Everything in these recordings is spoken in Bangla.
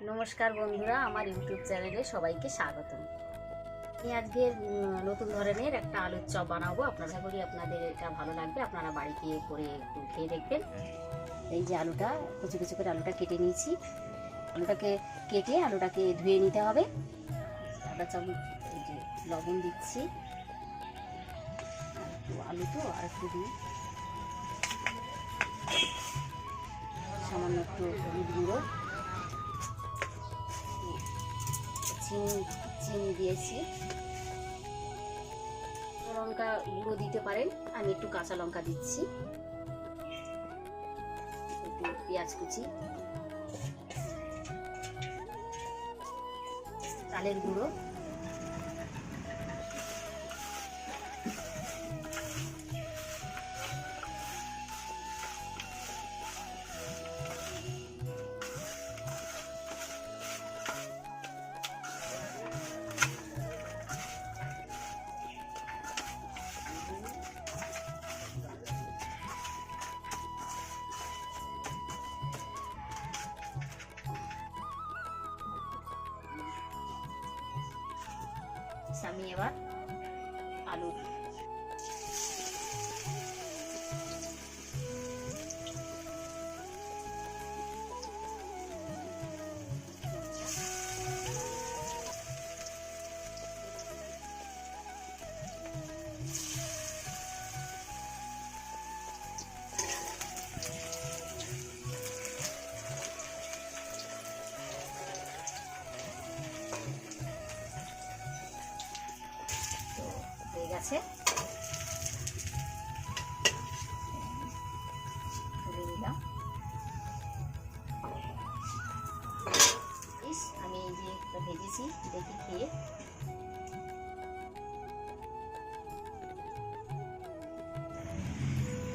নমস্কার বন্ধুরা, আমার ইউটিউব চ্যানেলে সবাইকে স্বাগতম। আমি আজকে নতুন ধরনের একটা আলুর চপ বানাবো। আশা করি আপনাদের এটা ভালো লাগবে। আপনারা বাড়িতে করে একটু খেয়ে দেখবেন। এই যে আলুটা কুচি কুচি করে আলুটা কেটে নিয়েছি। আলুটাকে কেটে আলুটাকে ধুয়ে নিতে হবে। আদা চামচ এই যে লবণ দিচ্ছি, একটু আলু তো আর একটু দিই, সামান্য একটু হলুদ গুঁড়ো, চিনি দিয়েছি, লঙ্কা গুঁড়ো দিতে পারেন। আমি একটু কাঁচা লঙ্কা দিচ্ছি, একটু পেঁয়াজ কুচি, চালের গুঁড়ো, আমি এবার আলু হয়ে গেছে, তুলে নিলাম। আমি এই যে ভেজেছি, দেখি খেয়ে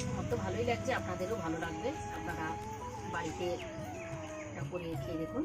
আমার তো ভালোই লাগছে, আপনাদেরও ভালো লাগবে। আপনারা বাড়িতে এটা করে খেয়ে দেখুন।